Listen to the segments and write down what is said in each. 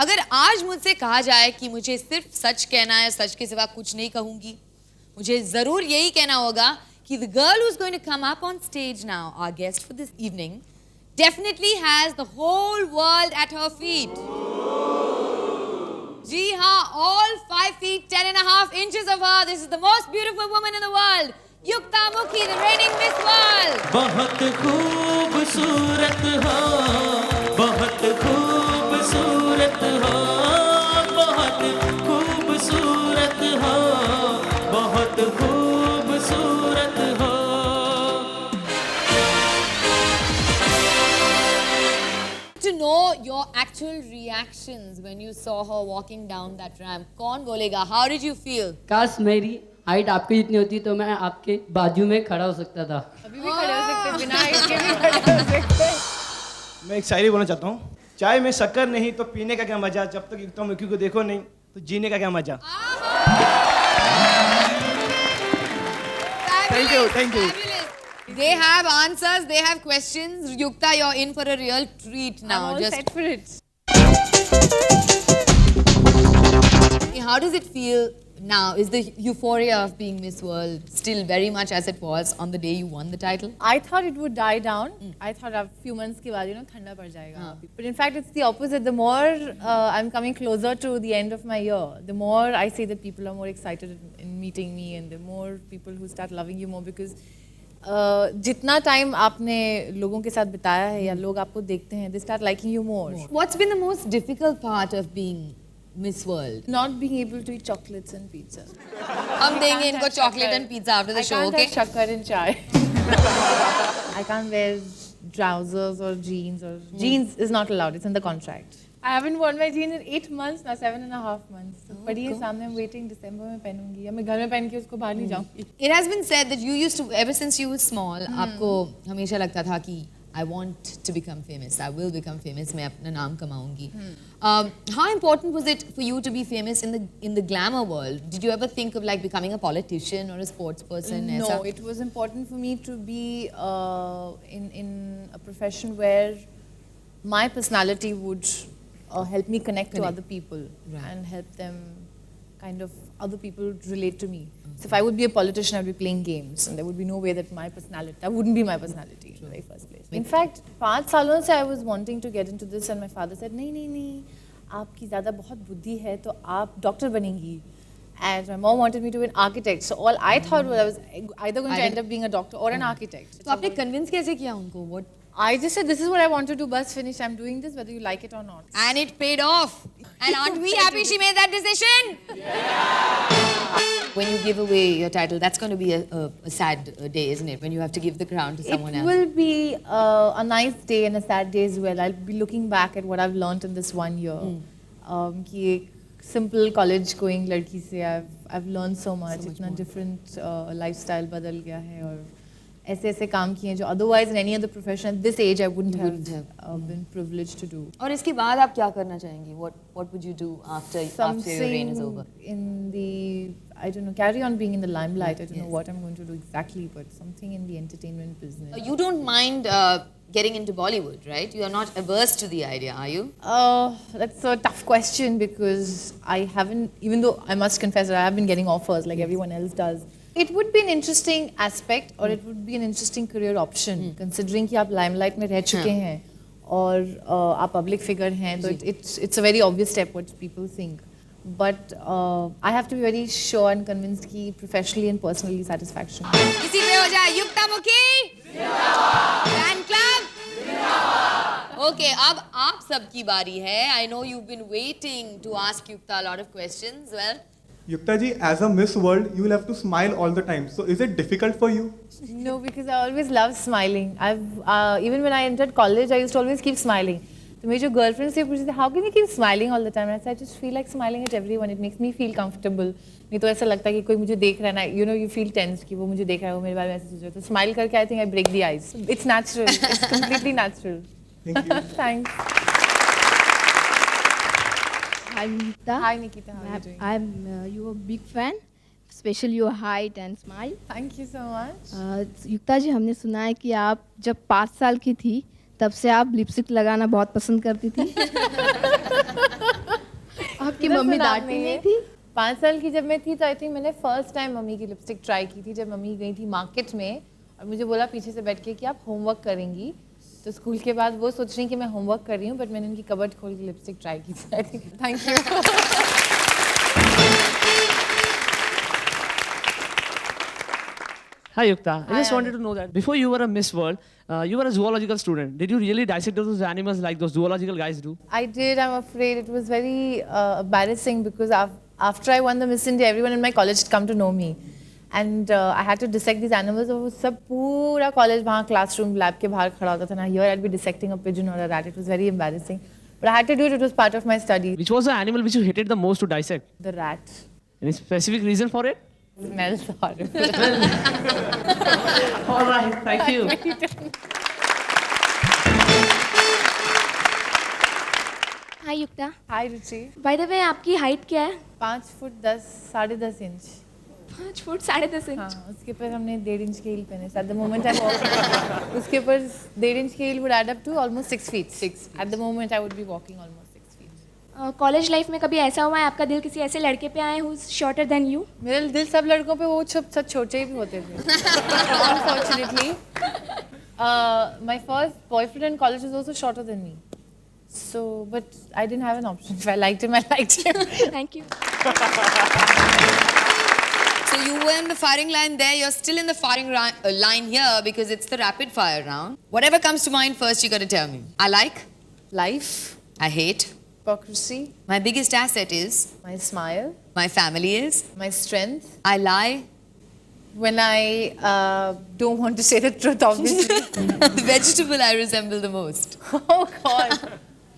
अगर आज मुझसे कहा जाए कि मुझे सिर्फ सच कहना है, सच के सिवा कुछ नहीं कहूंगी, मुझे जरूर यही कहना होगा कि the girl who's going to come up on stage now, our guest for this evening, definitely has the whole world at her feet. जी हाँ, all 5 feet 10.5 inches of her. This is the most beautiful woman in the world. युक्ता मुखी, the reigning Miss World. बहुत खूबसूरत हो, बहुत खूबसूरत हो, बहुत खूबसूरत हो, बहुत खूबसूरत हो. To know your actual reactions when you saw her walking down that ramp. कौन बोलेगा? How did you feel? काश मेरी हाइट आपकी जितनी होती तो मैं आपके बाजू में खड़ा हो सकता था. अभी भी खड़े हो सकते, बिना हाइट के भी खड़े हो सकते. मैं एक शायरी बोलना चाहता हूँ. चाय में शक्कर नहीं तो पीने का क्या मजा, जब तक युक्ता मुखी को देखो नहीं तो जीने का क्या मजा. Thank you, thank you. Fabulous. They have answers, they have questions. Yukta, you're in for a real treat now. I'm all set for it. How does it feel now? Is the euphoria of being Miss World still very much as it was on the day you won the title? I thought it would die down. I thought a few months के बाद, ठंडा पड़ जाएगा. But in fact, it's the opposite. The more I'm coming closer to the end of my year, the more I see that people are more excited in meeting me, and the more people who start loving you more because जितना time आपने लोगों के साथ बिताया है या लोग आपको देखते हैं, they start liking you more. What's been the most difficult part of being Miss World? Not being able to eat chocolates and pizza. हम देंगे इनको chocolate and pizza after the show, okay? I can't have shakkar in chai. I can't wear trousers or jeans or jeans is not allowed. It's in the contract. I haven't worn my jeans in 8 months now, 7.5 months. पड़ी है सामने, I'm waiting December में पहनूंगी या मैं घर में पहन के उसको बाहर नहीं जाऊंगी. It has been said that you used to, ever since you were small, आपको हमेशा लगता था कि I want to become famous. I will become famous. मैं अपना नाम कमाऊंगी. How important was it for you to be famous in the glamour world? Did you ever think of like becoming a politician or a sports person? No, ऐसा? it was important for me to be in a profession where my personality would help me connect to other people and help them kind of other people relate to me. So if I would be a politician, I would be playing games, and there would be no way that my personality, that wouldn't be my personality in the very first place. In fact, 5 सालों से I was wanting to get into this, and my father said, नहीं, आपकी ज़्यादा बहुत बुद्धि है, तो आप डॉक्टर बनेंगी. And my mom wanted me to be an architect. So all I thought was I was either going to end up being a doctor or an architect. तो आपने convince कैसे किया उनको? What? I just said, this is what I want to do, bus finish, I'm doing this, whether you like it or not. And it paid off. And aren't we happy she made that decision? Yeah. When you give away your title, that's going to be a sad day, isn't it? When you have to give the crown to someone else. It will be a nice day and a sad day as well. I'll be looking back at what I've learned in this 1 year. कि एक simple college going लड़की से I've learned so much. इतना different lifestyle बदल गया है और ऐसे काम किए जो otherwise in any other profession at this age I wouldn't have been privileged to do. और इसके बाद आप क्या करना चाहेंगी? What would you do after your reign is over? In the, I don't know, carry on being in the limelight. I don't know what I'm going to do exactly, but something in the entertainment business. You don't mind getting into Bollywood, right? You are not averse to the idea, are you? That's a tough question because I haven't, even though I must confess that I have been getting offers like everyone else does. It would be an interesting aspect or it would be an interesting career option considering कि आप limelight में रह चुके हैं और आप public figure हैं तो it's a very obvious step what people think. But I have to be very sure and convinced कि professionally and personally satisfaction. इसी पे हो जाए युक्ता मुखी फैन क्लब. Okay, अब आप सबकी बारी है. I know you've been waiting to ask Yukta a lot of questions. Well, Yukta ji, as a Miss World, you will have to smile all the time. So is it difficult for you? No, because I always love smiling. Even when I entered college, I used to always keep smiling. So my girlfriends say, how can you keep smiling all the time? And I said, I just feel like smiling at everyone. It makes me feel comfortable. नहीं तो ऐसा लगता है कि कोई मुझे देख रहा है ना, you know, you feel tense कि वो मुझे देख रहा है, वो मेरे बारे में ऐसे सोच रहा है. तो smile करके I think I break the ice. It's natural. It's completely natural. Thank you. Thanks. Hi Nikita. Hi Nikita, how are you doing? I'm your big fan, especially your height and smile. Thank you so much. युक्ता जी, हमने सुना है कि आप जब 5 साल की थी तब से आप लिपस्टिक लगाना बहुत पसंद करती थी. मम्मी सुना डांटती आपने नहीं ये? थी? 5 साल की जब मैं थी तो आई थिंक मैंने फर्स्ट टाइम मम्मी की लिपस्टिक ट्राई की थी, जब मम्मी गई थी मार्केट में और मुझे बोला पीछे से बैठ के कि आप होमवर्क करेंगी। तो स्कूल के बाद वो सोच रही कि मैं होमवर्क कर रही हूँ, बट मैंने उनकी कबर्ड खोल के लिपस्टिक ट्राई की थी। I think thank you. Hi Yukta, I just Hi, wanted to know that before you were a Miss World, you were a zoological student. Did you really dissect those animals like those zoological guys do? I did. I'm afraid it was very embarrassing because after I won the Miss India, everyone in my college had come to know me, and I had to dissect these animals. और वो सब पूरा college वहाँ classroom lab के बाहर खड़ा होता था ना. Here I'd be dissecting a pigeon or a rat. It was very embarrassing, but I had to do it. It was part of my study. Which was the animal which you hated the most to dissect? The rat Any specific reason for it? smells horrible. All right, thank you. Hi Yukta, Hi Ruchi. By the way आपकी height क्या है? 5 foot 10 साढ़े 10 inch. 5 foot 10.5 inch. हाँ, उसके ऊपर हमने 1.5 inch के heal पहने. At the moment I'm walking. उसके ऊपर 1.5 इंच के heal would add up to almost 6 feet. At the moment I would be walking almost 6 feet. College life में कभी ऐसा हुआ है आपका दिल किसी ऐसे लड़के पे आए हु शॉर्टर देन यू? मेरा दिल सब लड़कों पे वो सब छोटे ही भी होते थे. Unfortunately, my first boyfriend in college was also shorter than me. So, but I didn't have an option. If I liked him, I liked him. Thank you. So you were in the firing line there. You're still in the firing line here because it's the rapid fire round. Whatever comes to mind first, you got to tell me. I like. Life, I hate. hypocrisy, My biggest asset is. my smile, My family is. my strength. I lie. When I don't want to say the truth, obviously. The vegetable I resemble the most. Oh God.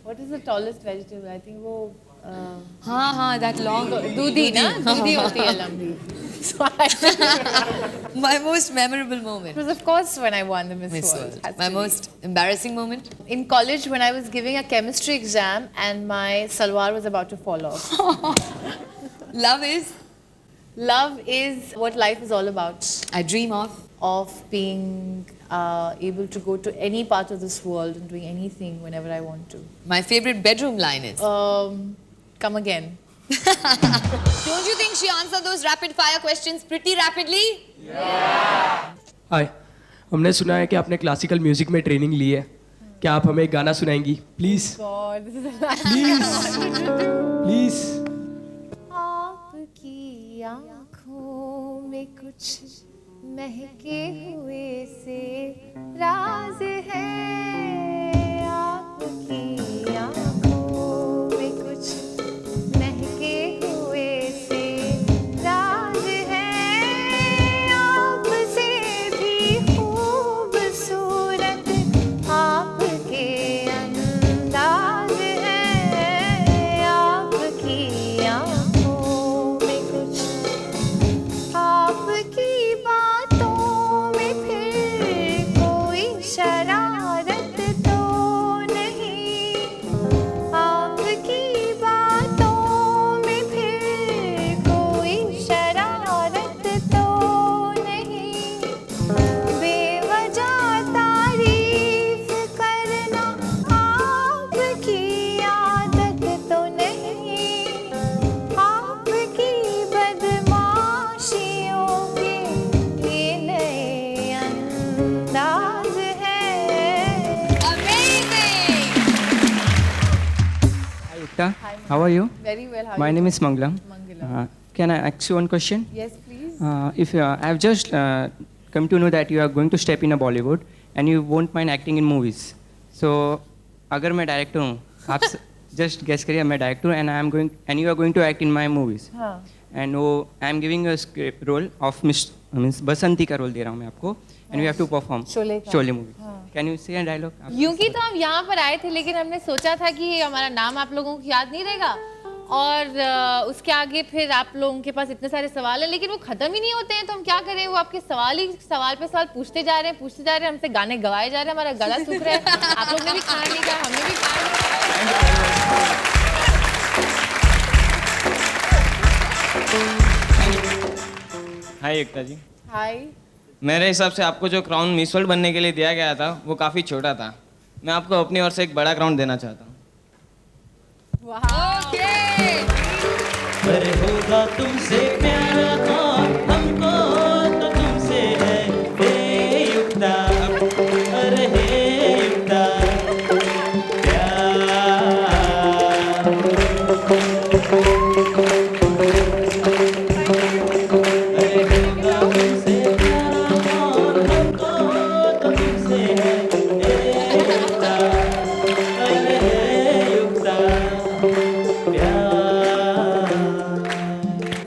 What is the tallest vegetable? I think वो हाँ, that long. दूधी ना, दूधी होती है लंबी. So My most memorable it moment. was of course when I won the Miss Miss World. World. Has My to be. most embarrassing moment. In college, when I was giving a chemistry exam and my salwar was about to fall off. Love is. Love is what life is all about. I dream of. Being able to go to any part of this world and doing anything whenever I want to. My favorite bedroom line is. Come again. Don't you think she answered those rapid fire questions pretty rapidly? हाय, हमने सुना है कि आपने classical music में training ली है. क्या आप हमें एक गाना सुनाएंगी please? God, this is the last. Please. आपकी आँखों में कुछ महके हुए से राज है. आपकी आँखों में कुछ महके हुए से राज है. आपसे भी खूबसूरत आपके अंदाज है. आपकी आँखों में कुछ, आपकी बातों में फिर कोई शरारत तो नहीं. आपकी बातों में फिर कोई शरारत तो नहीं. बेवजह तारीफ करना आपकी आदत तो नहीं. आपकी बदमाशियों के ये नए अंदाज है. Amazing! Hi Yukta, how are you? Very well. How My you name doing? is Mangalam. Mangalam. Can I ask you one question? Yes, please. If I have just come to know that you are going to step in a Bollywood and you won't mind acting in movies. So, अगर मैं director हूँ, आप just guess करिए मैं director हूँ and you are going to act in my movies. हाँ. And I am giving you a script role of means बसंती का role दे रहा हूँ मैं आपको and you have to perform Sholay का. Sholay movie. Can you say a dialogue? यूं की तो हम यहाँ पर आए थे, लेकिन हमने सोचा था कि हमारा नाम आप लोगों को याद नहीं रहेगा और उसके आगे फिर आप लोगों के पास इतने सारे सवाल हैं, लेकिन वो खत्म ही नहीं होते हैं. तो हम क्या करें, वो आपके सवाल पे सवाल पूछते जा रहे हैं, हमसे गाने गवाए जा रहे हैं, हमारा गला सूख रहा है. आप लोग ने भी खाना नहीं खाया, हमने भी खाया. हाय युक्ता जी. हाय. मेरे हिसाब से आपको जो क्राउन मिस वर्ल्ड बनने के लिए दिया गया था वो काफ़ी छोटा था. मैं आपको अपनी ओर से एक बड़ा क्राउन देना चाहता हूँ. Okay! अरे होगा तुमसे प्यारा और हमको तो तुमसे है हे युक्ता, अरे हे युक्ता प्यार। अरे होगा तुमसे प्यारा और हमको तो तुमसे है हे युक्ता, अरे हे युक्ता प्यार।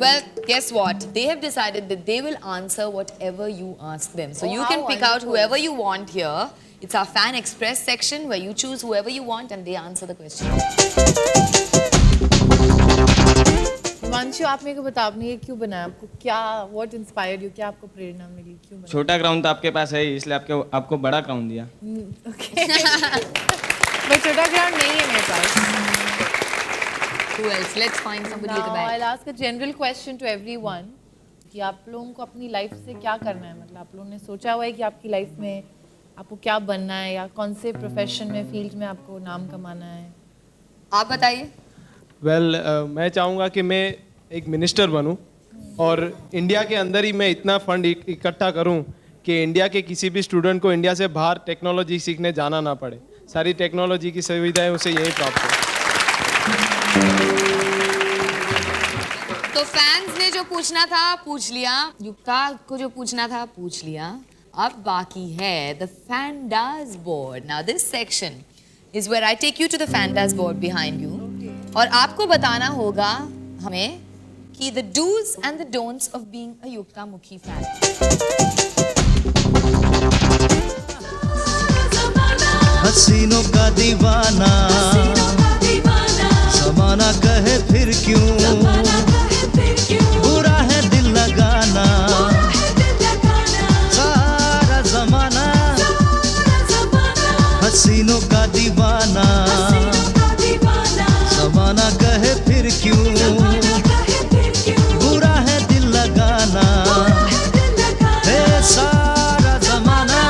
Well, guess what? They have decided that they will answer whatever you ask them. So Oh, you how can pick out wonderful. whoever you want here. It's our Fan Express section where you choose whoever you want and they answer the question. Himanshu, आप मेरे को बताओ, आपने ये क्यों बनाया? आपको क्या, what inspired you? क्या आपको प्रेरणा मिली? क्यों बनाया? छोटा ग्राउंड तो आपके पास है ही, इसलिए आपको बड़ा ग्राउंड दिया। Okay. मैं छोटा ग्राउंड नहीं है मेरे पास। Who else? Let's find somebody at the Now back. I'll ask a general question to everyone कि आप लोगों को अपनी लाइफ से क्या करना है? मतलब आप लोगों ने सोचा हुआ है कि आपकी लाइफ में आपको क्या बनना है या कौन से प्रोफेशन में, फील्ड में आपको नाम कमाना है? आप बताइए। वेल मैं चाहूँगा कि मैं एक मिनिस्टर बनूं और इंडिया के अंदर ही मैं इतना फंड इकट्ठा करूं कि इंडिया के किसी भी स्टूडेंट को इंडिया से बाहर टेक्नोलॉजी सीखने जाना ना पड़े। सारी टेक्नोलॉजी की सुविधाएं उसे यहीं प्राप्त हो। तो फैंस ने जो पूछना था पूछ लिया, युक्ता को जो पूछना था पूछ लिया। अब बाकी है the fandom's board. Now this section is where I take you to the fandom's board behind you और आपको बताना होगा हमें कि the do's and the don'ts of being a Yukta Mukhi fan. हसीनों का दीवाना ज़माना कहे फिर क्यों, बुरा है दिल लगाना सारा ज़माना, हसीनों का दीवाना ज़माना कहे फिर क्यों, बुरा है दिल लगाना है सारा ज़माना।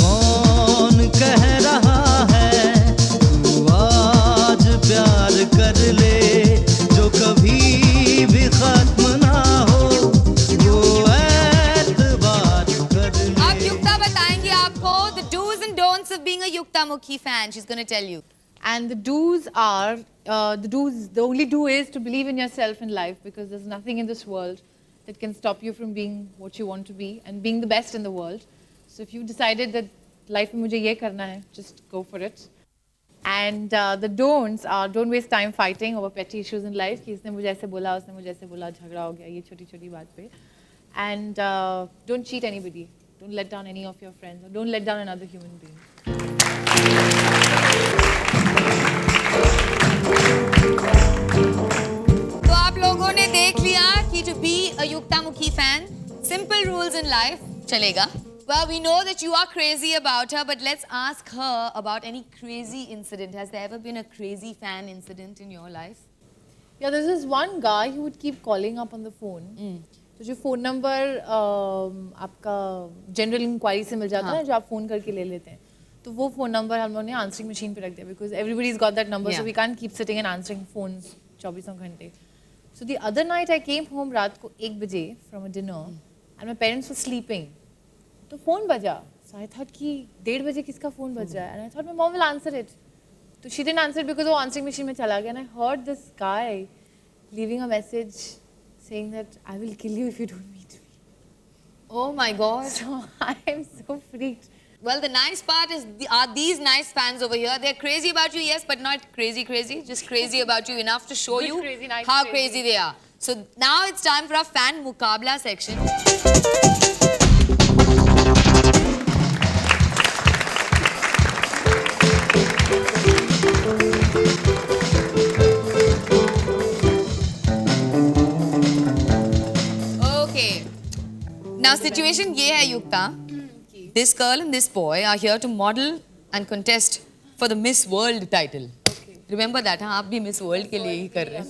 कौन कह रहा है तू आज प्यार कर ले, जो कभी भी खत्म ना हो वो एतबार कर ले। अब युक्ता बताएंगे आपको the do's and don'ts of being a Yukta Mukhi fan. She is gonna tell you. And the do's are, the only do is to believe in yourself in life, because there's nothing in this world that can stop you from being what you want to be and being the best in the world. So if you've decided that life में मुझे ये करना है, just go for it. And the don'ts are, don't waste time fighting over petty issues in life, कि इसने मुझे ऐसे बोला, उसने मुझे ऐसे बोला, झगड़ा हो गया, ये छोटी छोटी बात पे. And don't cheat anybody. Don't let down any of your friends, or don't let down another human being. तो आप लोगों ने देख लिया कि to be a युक्ता मुखी fan, simple rules in life चलेगा. Well, we know that you are crazy about her, but let's ask her about any crazy incident. Has there ever been a crazy fan incident in your life? Yeah, there's this one guy who would keep calling up on the phone. तो जो phone number आपका general inquiry से मिल जाता है, जो आप phone करके ले लेते हैं, तो वो फ़ोन नंबर हम लोगों ने आंसरिंग मशीन पे रख दिया, because everybody's got that number, so we can't keep sitting and answering phones 24 घंटे. So the other night I came home रात को 1 बजे from a dinner and my parents were sleeping. तो फ़ोन बजा. So I thought कि 1:30 बजे किसका phone बज रहा है, and I thought my mom will answer it. So she didn't answer it because वो answering machine में चला गया, and I heard this guy leaving a message saying that I will kill you if you don't meet me. Oh my God. So I am so freaked. Well, the nice part is, are these nice fans over here? They're crazy about you, yes, but not crazy, just crazy about you enough to show Good you crazy, nice how crazy. crazy they are. So now it's time for our fan Mukabla section. Okay. Now situation ये है युक्ता. This girl and this boy are here to model and contest for the Miss World title. Okay. Remember that, हाँ आप भी Miss World के लिए ही कर रहे हैं.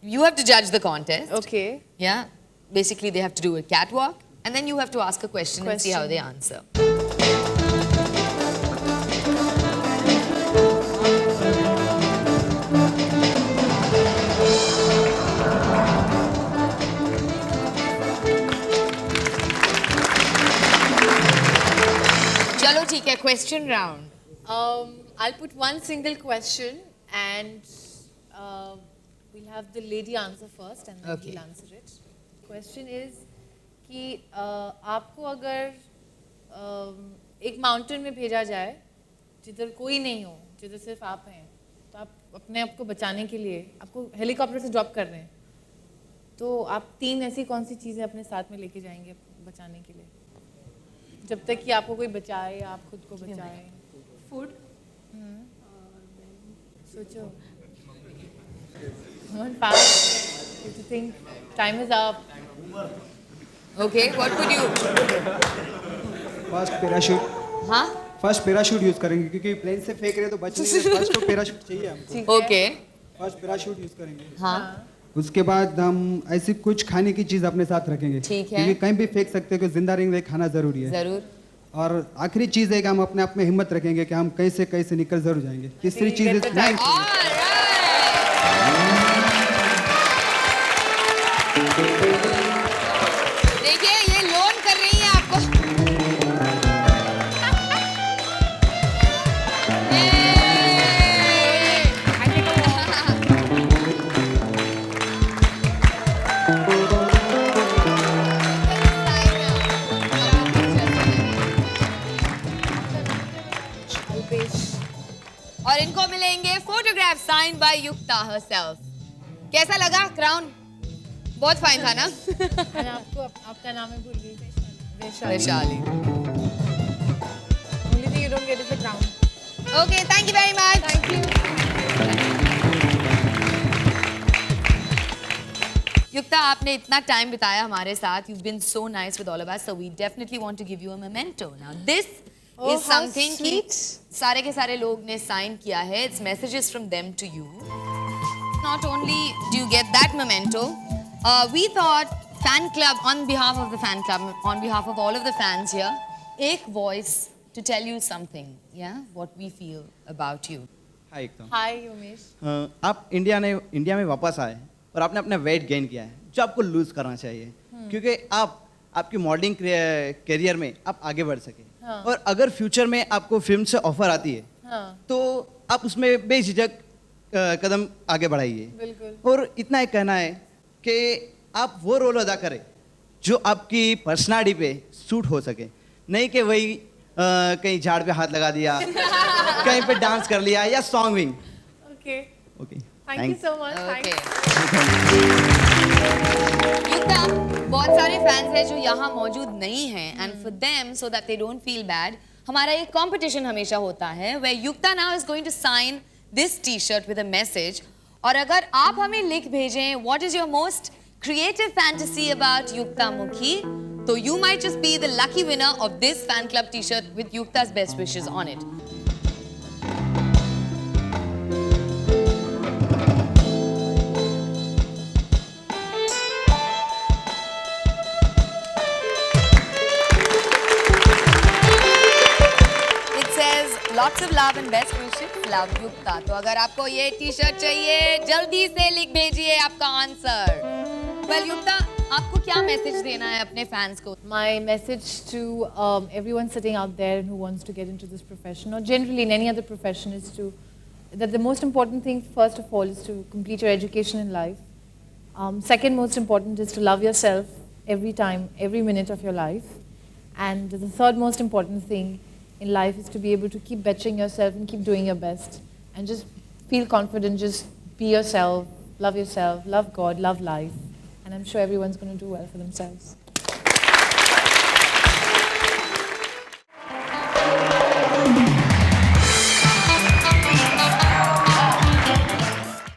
You have to judge the contest. Okay. Yeah. Basically, they have to do a catwalk, and then you have to ask a question and see how they answer. चलो ठीक है, question round. I'll put one single question and we'll have the lady answer first and then Okay. we'll answer it. Question is कि आपको अगर एक mountain में भेजा जाए जिधर कोई नहीं हो, जिधर सिर्फ आप हैं, तो आप अपने आप को बचाने के लिए आपको हेलीकॉप्टर से ड्रॉप कर रहे हैं, तो आप 3 ऐसी कौन सी चीज़ें अपने साथ में लेके जाएंगे बचाने के लिए, जब तक कि आपको कोई बचाए या आप खुद को बचाए? फूड. सोचो. One fast. You have to think. Time is up. Okay, what would you? First parachute. हाँ? फर्स्ट पैराशूट यूज करेंगे क्योंकि प्लेन से फेंक रहे हैं तो बचने के लिए फर्स्ट तो पैराशूट चाहिए हमको. Okay. फर्स्ट पैराशूट यूज करेंगे. हाँ. उसके बाद हम ऐसी कुछ खाने की चीज अपने साथ रखेंगे. ठीक है. क्योंकि कहीं भी फेंक सकते हैं, जिंदा रहेंगे खाना जरूरी है. जरूर. और आखिरी चीज है कि हम अपने आप में हिम्मत रखेंगे कि हम कहीं से निकल जरूर जाएंगे. तीसरी चीज है स्नैक्स. देखिए ये लोन कर रही है आपको. और इनको मिलेंगे फोटोग्राफ साइन बाय युक्ता हरसेल्फ. कैसा लगा क्राउन? बहुत फाइन था ना? आपको आपका नाम है भूल गई. Vaishali. Only thing you don't get is the crown. Okay, thank you very much. Thank you. युक्ता, आपने इतना टाइम बिताया हमारे साथ. You've been so nice with all of us, so we definitely want to give you a memento. Now this Oh, is how something कि sweet. सारे के सारे लोग ने साइन किया है. It's messages from them to you. Not only do you get that memento, we thought fan club, on behalf of the fan club, on behalf of all of the fans here, एक voice to tell you something, yeah, what we feel about you. हाय एकदम. Hi Umesh. आप India में वापस आए और आपने अपना weight gain किया है जो आपको लूज करना चाहिए क्योंकि आप आपकी मॉडलिंग करियर में आप आगे बढ़ सके. हाँ. और अगर फ्यूचर में आपको फिल्म से ऑफर आती है हाँ. तो आप उसमें बेझिझक कदम आगे बढ़ाइए. बिल्कुल. और इतना एक कहना है कि आप वो रोल अदा करें जो आपकी पर्सनालिटी पे सूट हो सके, नहीं कि वही कहीं झाड़ पे हाथ लगा दिया कहीं पे डांस कर लिया या song wing. Okay. Okay. Thank you so much. Okay. Thanks. युक्ता, बहुत सारे फैंस हैं जो यहाँ मौजूद नहीं हैं, and for them, so that they don't feel bad, हमारा एक competition हमेशा होता है where Yukta now is going to sign this T-shirt with a message. और अगर आप हमें लिख भेजें what is your most creative fantasy about Yukta Mukhi, तो you might just be the lucky winner of this fan club T-shirt with Yukta's best wishes on it. Lots of love and best wishes, love Yukta. तो अगर आपको ये T-shirt चाहिए जल्दी से लिख भेजिए आपका आंसर. Well, Yukta, आपको क्या मैसेज देना है अपने फैंस को? My message to everyone sitting out there who wants to get into this profession or generally in any other profession is that the most important thing first of all is to complete your education in life. Second most important is to love yourself every time, every minute of your life. And the third most important thing in life is to be able to keep bettering yourself and keep doing your best and just feel confident, just be yourself, love God, love life, and I'm sure everyone's going to do well for themselves.